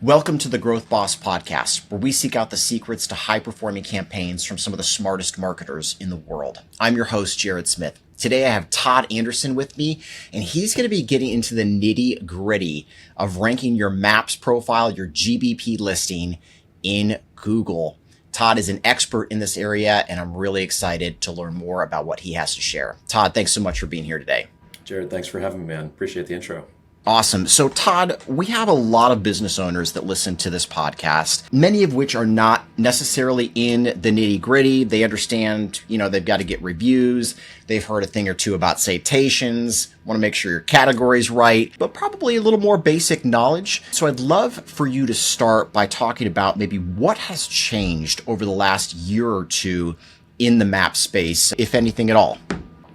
Welcome to the Growth Boss Podcast, where we seek out the secrets to high-performing campaigns from some of the smartest marketers in the world. I'm your host, Jared Smith. Today I have Todd Anderson with me, and he's going to be getting into the nitty-gritty of ranking your Maps profile, your GBP listing in Google. Todd is an expert in this area, and I'm really excited to learn more about what he has to share. Todd, thanks so much for being here today. Jared, thanks for having me, man. Appreciate the intro. Awesome. So Todd, we have a lot of business owners that listen to this podcast, many of which are not necessarily in the nitty gritty. They understand, they've got to get reviews. They've heard a thing or two about citations, want to make sure your category's right, but probably a little more basic knowledge. So I'd love for you to start by talking about maybe what has changed over the last year or two in the map space, if anything at all.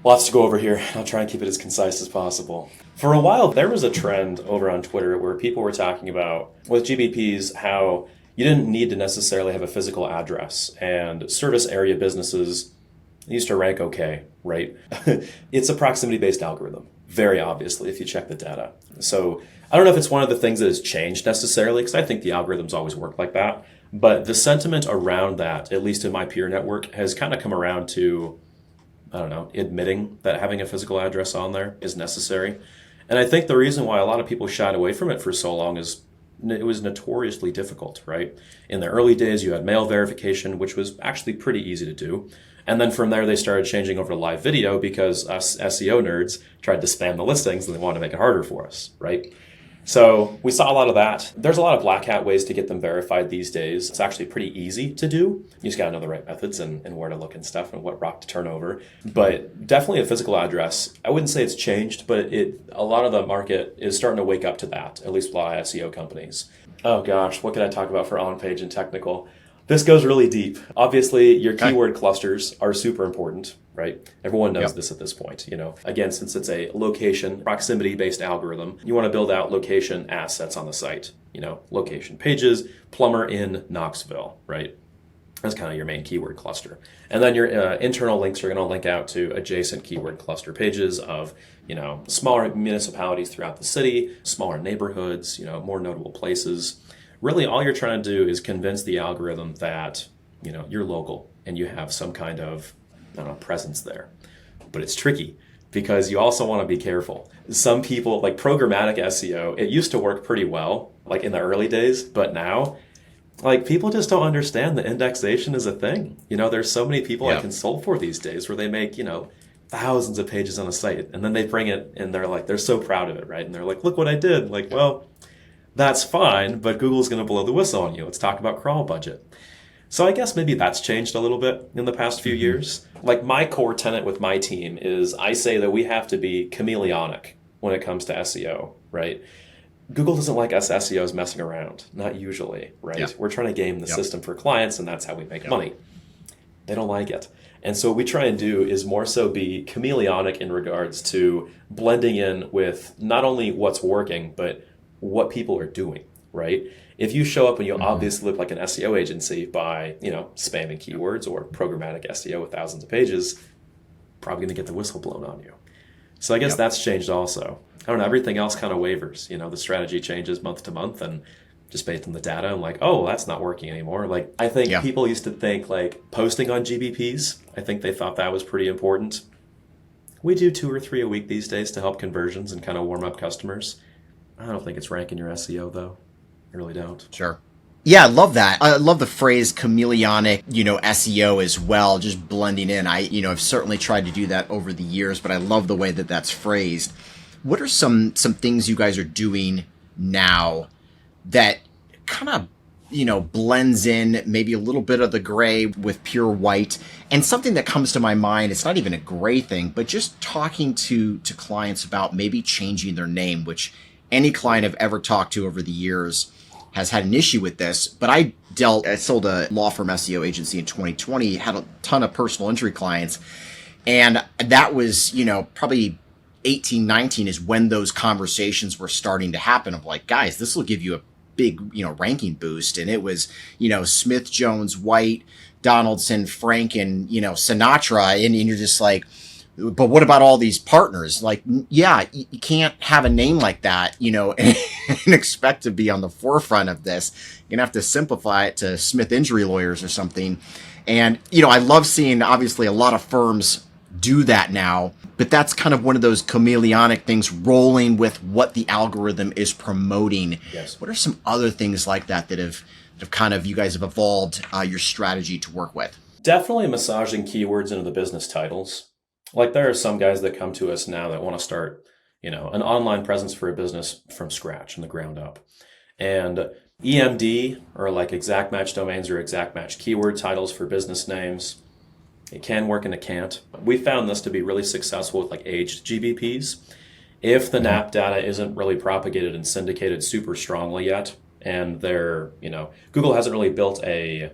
Lots to go over here. I'll try and keep it as concise as possible. For a while, there was a trend over on Twitter where people were talking about, with GBPs, how you didn't need to necessarily have a physical address, and service area businesses used to rank okay, right? It's a proximity-based algorithm, very obviously, if you check the data. So I don't know if it's one of the things that has changed necessarily, because I think the algorithms always work like that. But the sentiment around that, at least in my peer network, has kind of come around to, admitting that having a physical address on there is necessary. And I think the reason why a lot of people shied away from it for so long is it was notoriously difficult, right? In the early days, you had mail verification, which was actually pretty easy to do. And then from there, they started changing over to live video because us SEO nerds tried to spam the listings and they wanted to make it harder for us, right? So we saw a lot of that. There's a lot of black hat ways to get them verified these days. It's actually pretty easy to do. You just got to know the right methods and where to look and stuff and what rock to turn over. But definitely a physical address. I wouldn't say it's changed, but a lot of the market is starting to wake up to that, at least a lot of SEO companies. Oh gosh, what can I talk about for on-page and technical? This goes really deep. Obviously, your keyword clusters are super important, right? Everyone knows this at this point. Again, since it's a location, proximity-based algorithm, you want to build out location assets on the site. Location pages, plumber in Knoxville, right? That's kind of your main keyword cluster. And then your internal links are going to link out to adjacent keyword cluster pages of, smaller municipalities throughout the city, smaller neighborhoods, more notable places. Really, all you're trying to do is convince the algorithm that, you're local and you have some kind of, presence there. But it's tricky because you also want to be careful. Some people, like programmatic SEO, it used to work pretty well, like in the early days, but now, people just don't understand that indexation is a thing. There's so many people I consult for these days where they make, thousands of pages on a site, and then they bring it and they're so proud of it, right? And they're like, look what I did. That's fine, but Google's going to blow the whistle on you. Let's talk about crawl budget. So I guess maybe that's changed a little bit in the past few years. My core tenet with my team is I say that we have to be chameleonic when it comes to SEO, right? Google doesn't like us SEOs messing around, not usually, right? Yep. We're trying to game the system for clients, and that's how we make money. They don't like it. And so what we try and do is more so be chameleonic in regards to blending in with not only what's working, but what people are doing, right? If you show up and you obviously look like an SEO agency by, spamming keywords or programmatic SEO with thousands of pages, probably going to get the whistle blown on you. So I guess that's changed also. I don't know, everything else kind of wavers. The strategy changes month to month and just based on the data, I'm like, oh, that's not working anymore. I think people used to think posting on GBPs, I think they thought that was pretty important. We do 2 or 3 a week these days to help conversions and kind of warm up customers. I don't think it's ranking your SEO, though. I really don't. Sure. Yeah, I love that. I love the phrase chameleonic, SEO as well, just blending in. I've certainly tried to do that over the years, but I love the way that that's phrased. What are some things you guys are doing now that kind of, blends in maybe a little bit of the gray with pure white? And something that comes to my mind, it's not even a gray thing, but just talking to clients about maybe changing their name, which any client I've ever talked to over the years has had an issue with this. But I sold a law firm SEO agency in 2020, had a ton of personal injury clients. And that was, probably 18, 19 is when those conversations were starting to happen of guys, this will give you a big, ranking boost. And it was, Smith, Jones, White, Donaldson, Frank, and, Sinatra. And you're just like, But what about all these partners? Like, yeah, you can't have a name like that, and expect to be on the forefront of this. You're going to have to simplify it to Smith Injury Lawyers or something. And, I love seeing, obviously, a lot of firms do that now, but that's kind of one of those chameleonic things, rolling with what the algorithm is promoting. Yes. What are some other things like that have kind of, you guys have evolved your strategy to work with? Definitely massaging keywords into the business titles. Like there are some guys that come to us now that want to start, an online presence for a business from scratch, from the ground up. And EMD, or like exact match domains or exact match keyword titles for business names, it can work and it can't. We found this to be really successful with like aged GBPs. If the NAP data isn't really propagated and syndicated super strongly yet, and Google hasn't really built a,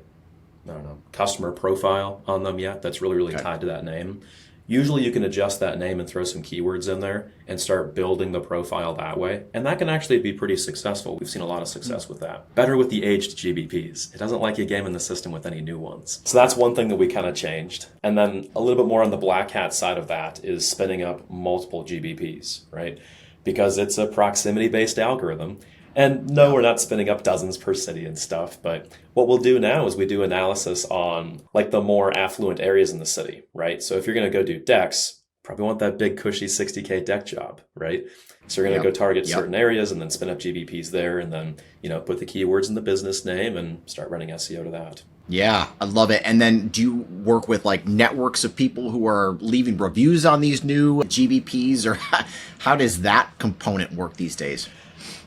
customer profile on them yet that's really tied to that name. Usually you can adjust that name and throw some keywords in there and start building the profile that way. And that can actually be pretty successful. We've seen a lot of success with that. Better with the aged GBPs. It doesn't like you gaming the system with any new ones. So that's one thing that we kind of changed. And then a little bit more on the black hat side of that is spinning up multiple GBPs, right? Because it's a proximity-based algorithm. And no, we're not spinning up dozens per city and stuff, but what we'll do now is we do analysis on like the more affluent areas in the city, right? So if you're going to go do decks, probably want that big cushy 60K deck job, right? So you're going to go target certain areas and then spin up GBPs there and then, put the keywords in the business name and start running SEO to that. Yeah, I love it. And then do you work with like networks of people who are leaving reviews on these new GBPs, or how does that component work these days?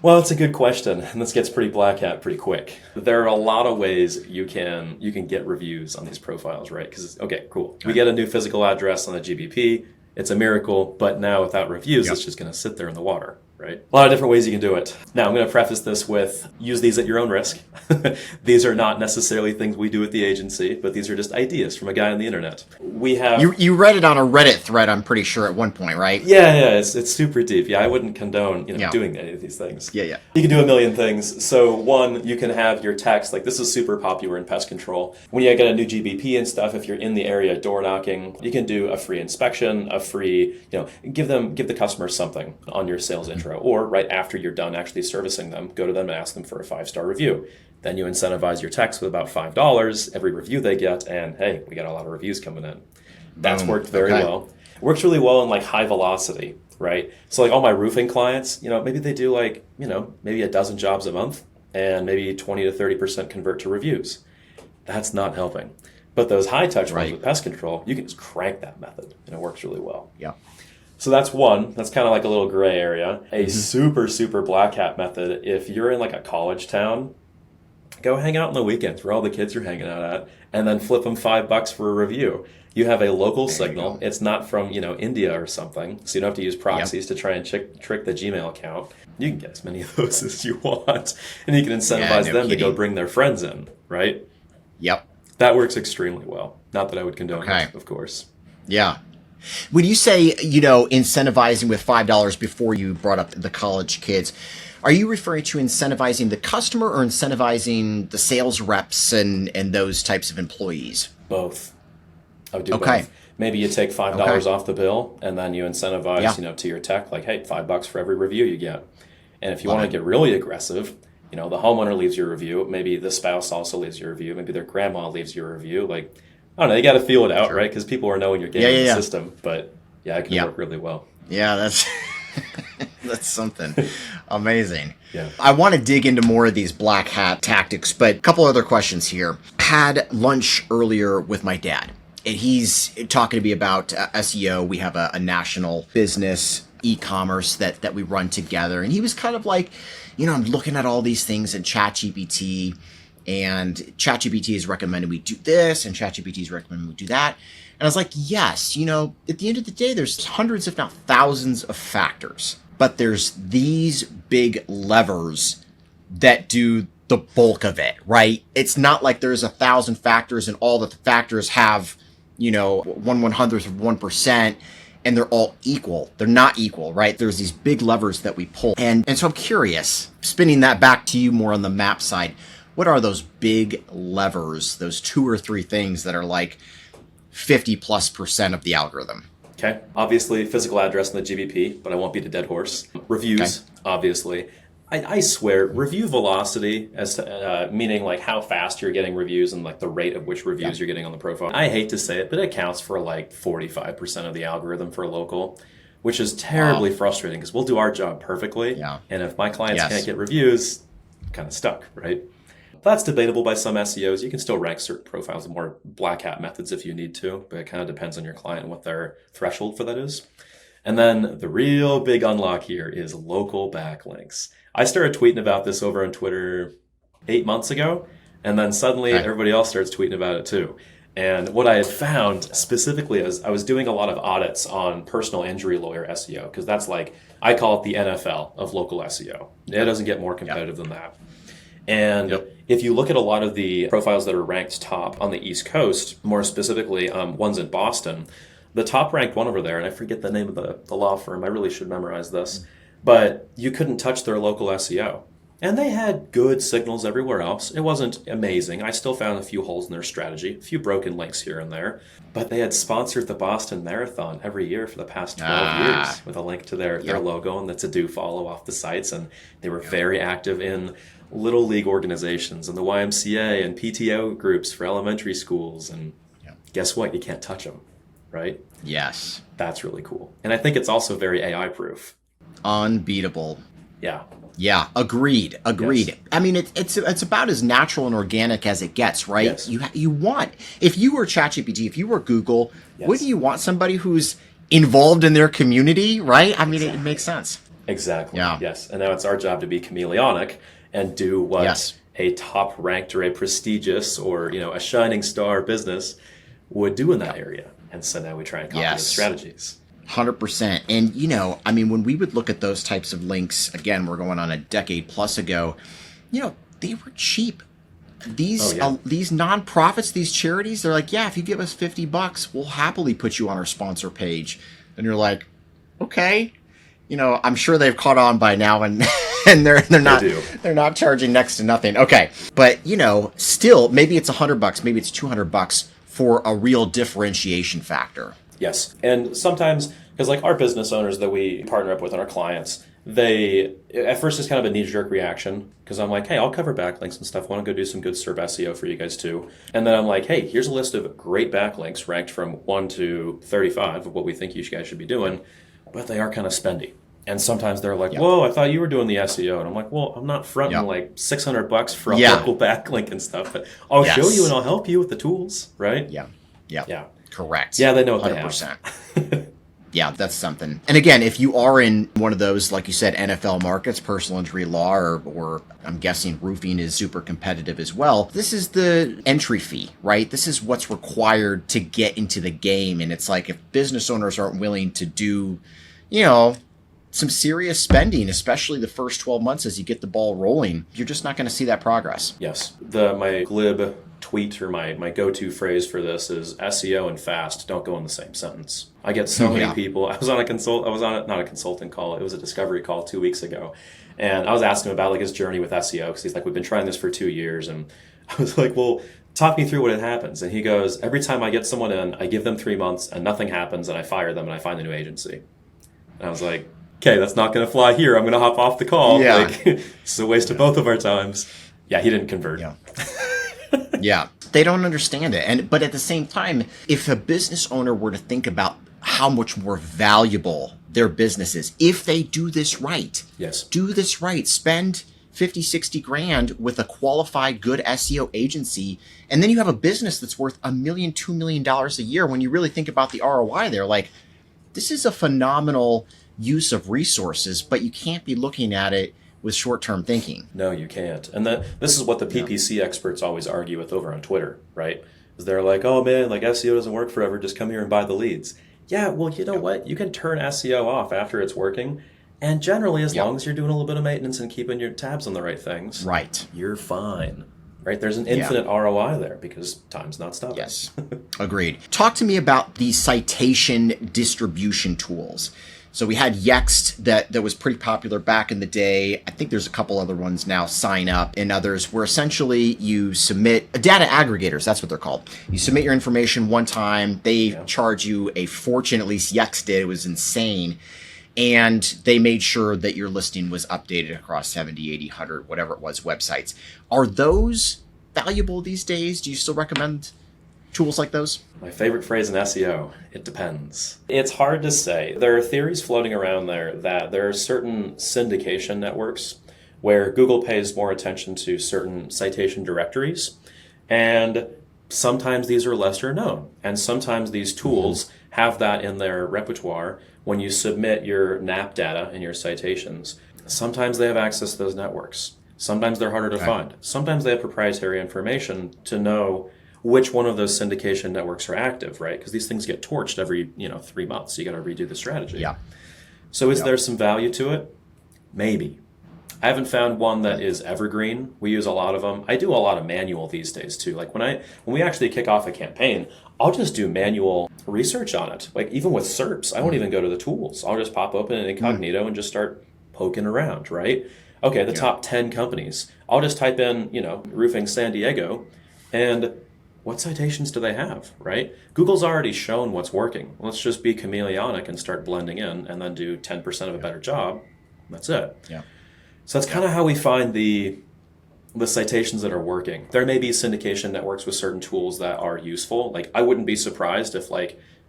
Well, it's a good question, and this gets pretty black hat pretty quick. There are a lot of ways you can get reviews on these profiles, right? Because, okay, cool. We get a new physical address on the GBP. It's a miracle, but now without reviews, it's just going to sit there in the water, right? A lot of different ways you can do it. Now, I'm going to preface this with, use these at your own risk. These are not necessarily things we do at the agency, but these are just ideas from a guy on the internet. We have... You read it on a Reddit thread, I'm pretty sure, at one point, right? Yeah, it's super deep. Yeah, I wouldn't condone, doing any of these things. Yeah. You can do a million things. So one, you can have your text, like this is super popular in pest control. When you get a new GBP and stuff, if you're in the area door knocking, you can do a free inspection, a free, give the customer something on your sales intro, or right after you're done actually servicing them, go to them and ask them for a 5-star review. Then you incentivize your text with about $5 every review they get, and hey, we got a lot of reviews coming in. That's worked very well. It works really well in like high velocity, right? So like all my roofing clients, maybe they do like, maybe a dozen jobs a month and maybe 20 to 30% convert to reviews. That's not helping. But those high touch ones with pest control, you can just crank that method and it works really well. Yeah. So that's one. That's kind of like a little gray area. A super, super black hat method, if you're in like a college town, go hang out on the weekends where all the kids are hanging out at, and then flip them $5 for a review. You have a local signal. It's not from, India or something, so you don't have to use proxies to try and trick the Gmail account. You can get as many of those as you want, and you can incentivize them to go bring their friends in, right? Yep. That works extremely well. Not that I would condone it, of course. Yeah. When you say, incentivizing with $5 before you brought up the college kids, are you referring to incentivizing the customer or incentivizing the sales reps and those types of employees? Both. I would do both. Maybe you take $5 off the bill and then you incentivize, to your tech, like, hey, $5 for every review you get. And if you want to get really aggressive, the homeowner leaves your review. Maybe the spouse also leaves your review. Maybe their grandma leaves your review. Like, I don't know. You got to feel it out, right? Because people are knowing you're getting the system. But it can work really well. Yeah, that's that's something amazing. Yeah. I want to dig into more of these black hat tactics, but a couple other questions here. Had lunch earlier with my dad, and he's talking to me about SEO. We have a national business e-commerce that we run together, and he was kind of like, I'm looking at all these things in ChatGPT, and ChatGPT is recommending we do this, and ChatGPT is recommending we do that. And I was like, yes, at the end of the day, there's hundreds, if not thousands of factors, but there's these big levers that do the bulk of it, right? It's not like there's 1,000 factors and all the factors have, 1/100th of 1%. And they're all equal. They're not equal, right? There's these big levers that we pull. And so I'm curious, spinning that back to you more on the map side, what are those big levers, those 2 or 3 things that are like 50+% of the algorithm? Okay. Obviously, physical address in the GBP, but I won't beat a dead horse. Reviews, obviously. I swear, review velocity, as to, meaning like how fast you're getting reviews and like the rate of which reviews you're getting on the profile. I hate to say it, but it accounts for like 45% of the algorithm for local, which is terribly frustrating because we'll do our job perfectly. Yeah. And if my clients can't get reviews, I'm kind of stuck, right? That's debatable by some SEOs. You can still rank certain profiles with more black hat methods if you need to, but it kind of depends on your client and what their threshold for that is. And then the real big unlock here is local backlinks. I started tweeting about this over on Twitter 8 months ago, and then suddenly everybody else starts tweeting about it too. And what I had found specifically is I was doing a lot of audits on personal injury lawyer SEO, because that's like, I call it the NFL of local SEO. It doesn't get more competitive than that. And if you look at a lot of the profiles that are ranked top on the East Coast, more specifically ones in Boston, the top ranked one over there, and I forget the name of the law firm, I really should memorize this, but you couldn't touch their local SEO. And they had good signals everywhere else. It wasn't amazing. I still found a few holes in their strategy, a few broken links here and there. But they had sponsored the Boston Marathon every year for the past 12 years with a link to their logo and the to-do follow off the sites. And they were very active in little league organizations and the YMCA and PTO groups for elementary schools. And guess what? You can't touch them, right? Yes. That's really cool. And I think it's also very AI proof. Unbeatable. Yeah. Yeah, agreed. Yes. I mean, it's about as natural and organic as it gets, right? Yes. You want, if you were ChatGPT, if you were Google, wouldn't you want somebody who's involved in their community, right? I mean, it makes sense. Exactly. Yeah. Yes. And now it's our job to be chameleonic and do what a top ranked or a prestigious or a shining star business would do in that area. And so now we try and copy those strategies. 100%. And, I mean, when we would look at those types of links, again, we're going on a decade plus ago, they were cheap. These nonprofits, these charities, they're like, if you give us $50, we'll happily put you on our sponsor page. And you're like, okay, I'm sure they've caught on by now and they're not charging next to nothing. Okay. But, still, maybe it's $100, maybe it's $200 for a real differentiation factor. Yes. And sometimes, because like our business owners that we partner up with and our clients, they, at first it's kind of a knee-jerk reaction because I'm like, hey, I'll cover backlinks and stuff. I want to go do some good SERP SEO for you guys too. And then I'm like, hey, here's a list of great backlinks ranked from 1 to 35 of what we think you guys should be doing, but they are kind of spendy. And sometimes they're like, whoa, I thought you were doing the SEO. And I'm like, well, I'm not fronting like $600 for a local backlink and stuff, but I'll show you and I'll help you with the tools, right? Yeah. Correct. Yeah, they know what 100%. They have. Yeah, that's something. And again, if you are in one of those, like you said, NFL markets, personal injury law, or I'm guessing roofing is super competitive as well, this is the entry fee, right? This is what's required to get into the game. And it's like if business owners aren't willing to do, some serious spending, especially the first 12 months as you get the ball rolling, you're just not going to see that progress. Yes. My glib tweet or my go-to phrase for this is SEO and fast don't go in the same sentence. I get so many people. I was on not a consulting call. It was a discovery call 2 weeks ago. And I was asking him about like his journey with SEO because he's like, we've been trying this for 2 years. And I was like, well, talk me through what happens. And he goes, every time I get someone in, I give them 3 months and nothing happens and I fire them and I find a new agency. And I was like, okay, that's not going to fly here. I'm going to hop off the call. Yeah. It's a waste of both of our times. Yeah, he didn't convert. Yeah. They don't understand it. But at the same time, if a business owner were to think about how much more valuable their business is, if they do this right, spend 50, 60 grand with a qualified, good SEO agency, and then you have a business that's worth $1 million, $2 million a year. When you really think about the ROI there, like, this is a phenomenal use of resources, but you can't be looking at it with short-term thinking. No, you can't. And this is what the PPC experts always argue with over on Twitter, right? Is they're like, oh man, like SEO doesn't work forever. Just come here and buy the leads. Yeah, well, you know what? You can turn SEO off after it's working. And generally, as long as you're doing a little bit of maintenance and keeping your tabs on the right things, you're fine. Right? There's an infinite ROI there because time's not stopping. Yes. Agreed. Talk to me about the citation distribution tools. So we had Yext that was pretty popular back in the day. I think there's a couple other ones now, Sign Up and others, where essentially you submit data aggregators. That's what they're called. You submit your information one time. They charge you a fortune, at least Yext did. It was insane. And they made sure that your listing was updated across 70, 80, 100, whatever it was, websites. Are those valuable these days? Do you still recommend tools like those? My favorite phrase in SEO, it depends. It's hard to say. There are theories floating around there that there are certain syndication networks where Google pays more attention to certain citation directories, and sometimes these are lesser known, and sometimes these tools have that in their repertoire when you submit your NAP data and your citations. Sometimes they have access to those networks. Sometimes they're harder to find. Sometimes they have proprietary information to know which one of those syndication networks are active, right? Because these things get torched every 3 months. So you got to redo the strategy. Yeah. So is there some value to it? Maybe. I haven't found one that is evergreen. We use a lot of them. I do a lot of manual these days too. Like when we actually kick off a campaign, I'll just do manual research on it. Like even with SERPs, I won't even go to the tools. I'll just pop open an incognito and just start poking around, right? Okay, the top 10 companies. I'll just type in, roofing San Diego, and what citations do they have, right? Google's already shown what's working. Let's just be chameleonic and start blending in and then do 10% of a better job. That's it. Yeah. So that's kind of how we find the citations that are working. There may be syndication networks with certain tools that are useful. Like I wouldn't be surprised if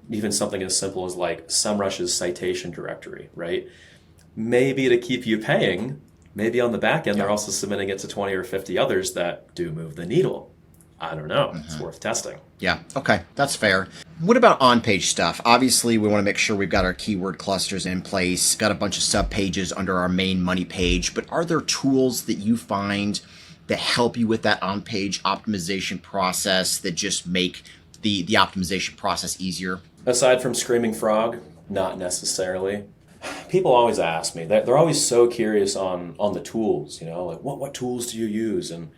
even something as simple as SEMrush's citation directory, right? Maybe to keep you paying, maybe on the back end, they're also submitting it to 20 or 50 others that do move the needle. I don't know. It's worth testing. Yeah. Okay. That's fair. What about on-page stuff? Obviously, we want to make sure we've got our keyword clusters in place, got a bunch of sub-pages under our main money page, but are there tools that you find that help you with that on-page optimization process that just make the optimization process easier? Aside from Screaming Frog, not necessarily. People always ask me, they're always so curious on the tools, like what tools do you use? And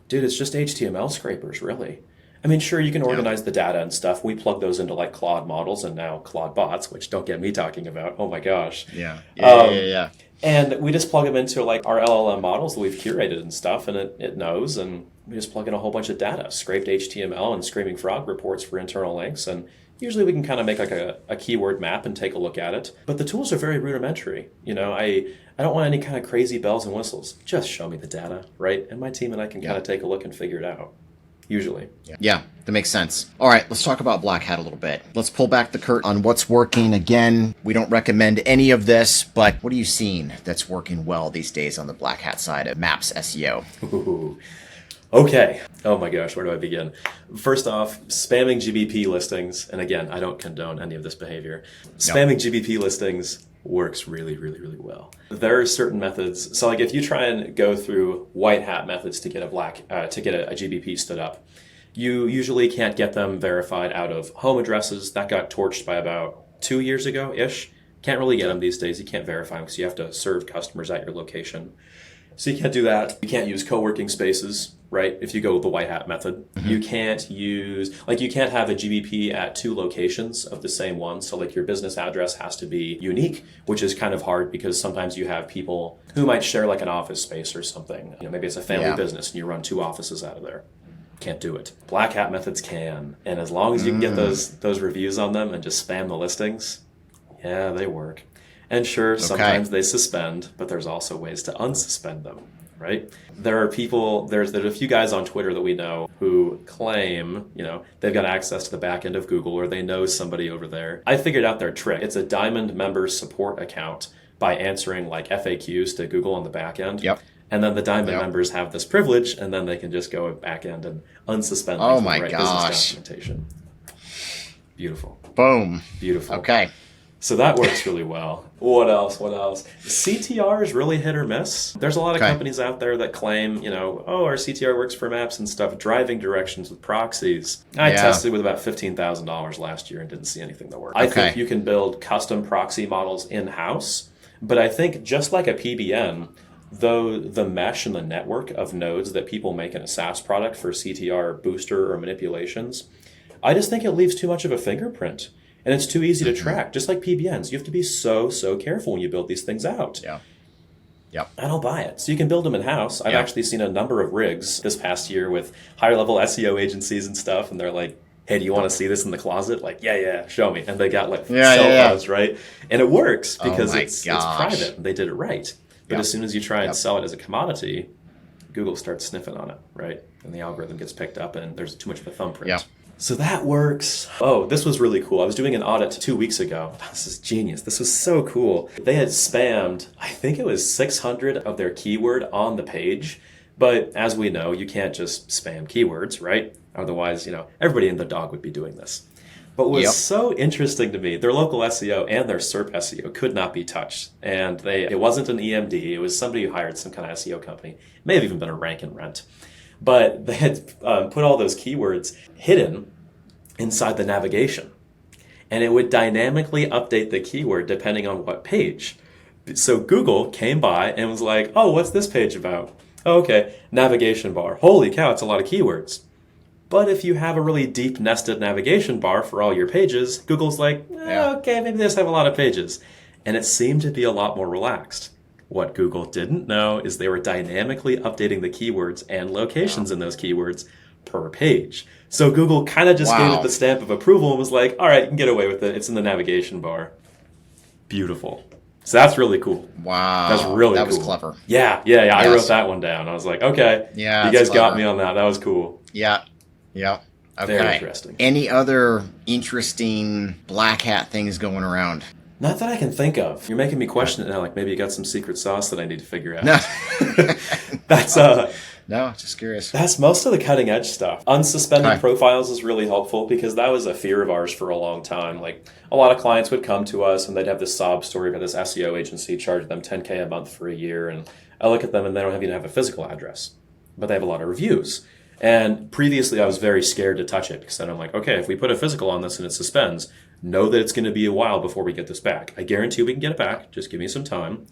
dude, it's just HTML scrapers, really. I mean, sure, you can organize the data and stuff. We plug those into Claude models and now Claude bots, which don't get me talking about. Oh my gosh. Yeah. And we just plug them into our LLM models that we've curated and stuff, and it knows, and we just plug in a whole bunch of data, scraped HTML and Screaming Frog reports for internal links, and usually we can kind of make a keyword map and take a look at it. But the tools are very rudimentary. I don't want any kind of crazy bells and whistles. Just show me the data, right? And my team and I can kind of take a look and figure it out, usually. Yeah, that makes sense. All right, let's talk about Black Hat a little bit. Let's pull back the curtain on what's working. Again, we don't recommend any of this, but what are you seeing that's working well these days on the Black Hat side of Maps SEO? Ooh. Okay. Oh my gosh, where do I begin? First off, spamming GBP listings, and again, I don't condone any of this behavior. Spamming GBP listings works really, really, really well. There are certain methods. So if you try and go through white hat methods to get a GBP stood up, you usually can't get them verified out of home addresses. That got torched by about 2 years ago-ish. Can't really get them these days. You can't verify them because you have to serve customers at your location. So you can't do that. You can't use co-working spaces, right? If you go with the white hat method, you can't use, you can't have a GBP at 2 locations of the same one. So your business address has to be unique, which is kind of hard because sometimes you have people who might share an office space or something. Maybe it's a family business and you run 2 offices out of there. Can't do it. Black hat methods can. And as long as you can get those reviews on them and just spam the listings, yeah, they work. And sure, sometimes they suspend, but there's also ways to unsuspend them, right? There are people, there's a few guys on Twitter that we know who claim, they've got access to the back end of Google or they know somebody over there. I figured out their trick. It's a Diamond member support account by answering FAQs to Google on the back end. Yep. And then the Diamond members have this privilege, and then they can just go back end and unsuspend business documentation. Beautiful. Boom. Beautiful. Okay. So that works really well. What else? CTR is really hit or miss. There's a lot of companies out there that claim, our CTR works for maps and stuff, driving directions with proxies. I tested with about $15,000 last year and didn't see anything that worked. I think you can build custom proxy models in-house, but I think just like a PBN, though the mesh and the network of nodes that people make in a SaaS product for CTR booster or manipulations, I just think it leaves too much of a fingerprint. And it's too easy to track, just like PBNs. You have to be so careful when you build these things out. Yeah. Yep. I don't buy it. So you can build them in-house. I've Yeah. actually seen a number of rigs this past year with higher-level SEO agencies and stuff, and they're like, hey, do you want to see this in the closet? Like, yeah, show me. And they got like cell phones, right? And it works because it's private. They did it right. But as soon as you try and sell it as a commodity, Google starts sniffing on it, right? And the algorithm gets picked up and there's too much of a thumbprint. Yeah. So that works. Oh, this was really cool. I was doing an audit 2 weeks ago. This is genius. This was so cool. They had spammed, I think it was 600 of their keyword on the page. But as we know, you can't just spam keywords, right? Otherwise, everybody and their dog would be doing this. But what was so interesting to me, their local SEO and their SERP SEO could not be touched. And it wasn't an EMD. It was somebody who hired some kind of SEO company. It may have even been a rank and rent. But they had put all those keywords hidden inside the navigation. And it would dynamically update the keyword depending on what page. So Google came by and was like, oh, what's this page about? Oh, okay, navigation bar. Holy cow, it's a lot of keywords. But if you have a really deep nested navigation bar for all your pages, Google's like, okay, maybe they just have a lot of pages. And it seemed to be a lot more relaxed. What Google didn't know is they were dynamically updating the keywords and locations in those keywords per page. So Google kind of just gave it the stamp of approval and was like, all right, you can get away with it. It's in the navigation bar. Beautiful. So that's really cool. Wow. That's really cool. That was clever. Yeah. I wrote that one down. I was like, okay, you guys got me on that. That was cool. Yeah. Okay. Very interesting. Any other interesting black hat things going around? Not that I can think of. You're making me question it now, like maybe you got some secret sauce that I need to figure out. No. That's No, just curious. That's most of the cutting edge stuff. Unsuspended profiles is really helpful because that was a fear of ours for a long time. Like a lot of clients would come to us and they'd have this sob story about this SEO agency charging them $10K a month for a year. And I look at them and they don't even have a physical address, but they have a lot of reviews. And previously I was very scared to touch it because then I'm like, okay, if we put a physical on this and it suspends, know that it's going to be a while before we get this back. I guarantee we can get it back. Just give me some time.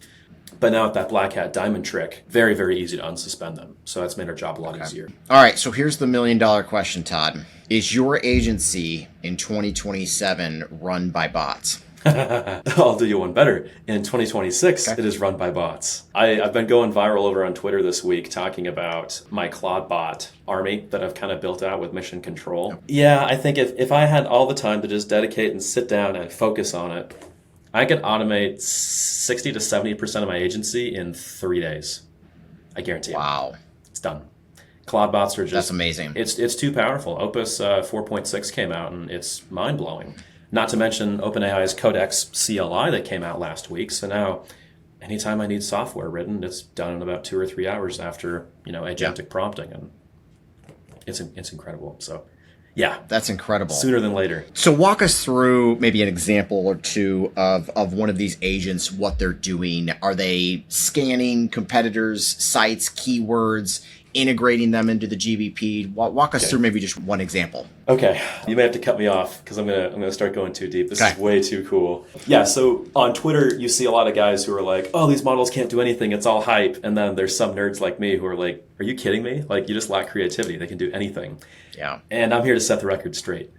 But now with that black hat diamond trick, very, very easy to unsuspend them. So that's made our job a lot easier. All right. So here's the $1 million question, Todd. Is your agency in 2027 run by bots? I'll do you one better. In 2026, it is run by bots. I've been going viral over on Twitter this week talking about my Claude bot army that I've kind of built out with Mission Control. Yeah, I think if I had all the time to just dedicate and sit down and focus on it, I could automate 60 to 70% of my agency in 3 days. I guarantee it. Wow. It's done. Claude bots are just... That's amazing. It's too powerful. Opus 4.6 came out and it's mind-blowing. Not to mention OpenAI's Codex CLI that came out last week. So now anytime I need software written, it's done in about 2 or 3 hours after, agentic prompting. And it's incredible. So yeah. That's incredible. Sooner than later. So walk us through maybe an example or two of one of these agents, what they're doing. Are they scanning competitors' sites, keywords, integrating them into the GBP? Walk us through maybe just one example. Okay, you may have to cut me off because I'm gonna start going too deep. This is way too cool. Yeah, so on Twitter you see a lot of guys who are like, "Oh, these models can't do anything; it's all hype." And then there's some nerds like me who are like, "Are you kidding me? Like, you just lack creativity. They can do anything." Yeah. And I'm here to set the record straight.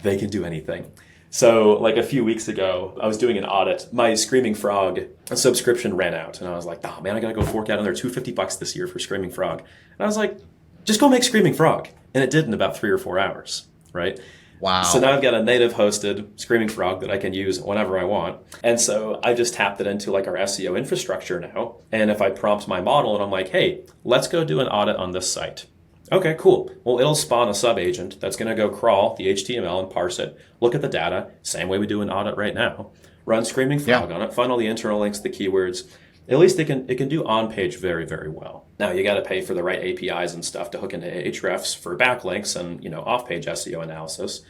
They can do anything. So like a few weeks ago, I was doing an audit. My Screaming Frog subscription ran out. And I was like, oh man, I gotta go fork out another $250 this year for Screaming Frog. And I was like, just go make Screaming Frog. And it did in about 3 or 4 hours, right? Wow. So now I've got a native hosted Screaming Frog that I can use whenever I want. And so I just tapped it into like our SEO infrastructure now. And if I prompt my model and I'm like, hey, let's go do an audit on this site. Okay, cool. Well, it'll spawn a sub-agent that's going to go crawl the HTML and parse it, look at the data, same way we do an audit right now, run Screaming Frog on it, find all the internal links, the keywords. At least it can do on-page very, very well. Now, you got to pay for the right APIs and stuff to hook into Ahrefs for backlinks and, off-page SEO analysis,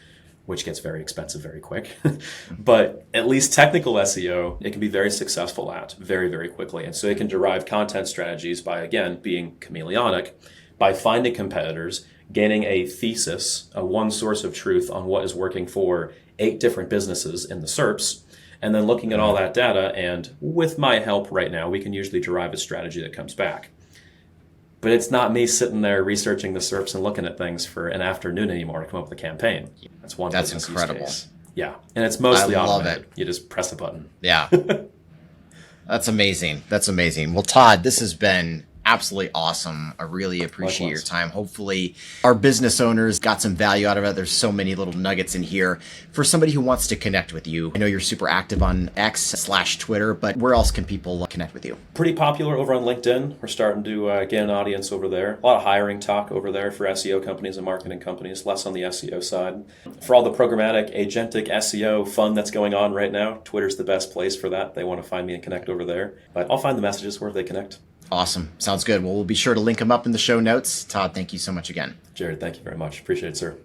which gets very expensive very quick. But at least technical SEO, it can be very successful at very, very quickly. And so it can derive content strategies by, again, being chameleonic, by finding competitors, gaining a thesis, a one source of truth on what is working for 8 different businesses in the SERPs, and then looking at all that data, and with my help right now, we can usually derive a strategy that comes back. But it's not me sitting there researching the SERPs and looking at things for an afternoon anymore to come up with a campaign. That's one business incredible. use case. Yeah, and it's mostly I love automated. it. You just press a button. Yeah. That's amazing. That's amazing. Well, Todd, this has been absolutely awesome. I really appreciate your Likewise. time. Hopefully, our business owners got some value out of it. There's so many little nuggets in here for somebody who wants to connect with you. I know you're super active on X/Twitter, but where else can people connect with you? Pretty popular over on LinkedIn. We're starting to get an audience over there. A lot of hiring talk over there for SEO companies and marketing companies, less on the SEO side. For all the programmatic, agentic SEO fun that's going on right now, Twitter's the best place for that. They want to find me and connect over there. But I'll find the messages where they connect. Awesome. Sounds good. Well, we'll be sure to link them up in the show notes. Todd, thank you so much again. Jared, thank you very much. Appreciate it, sir.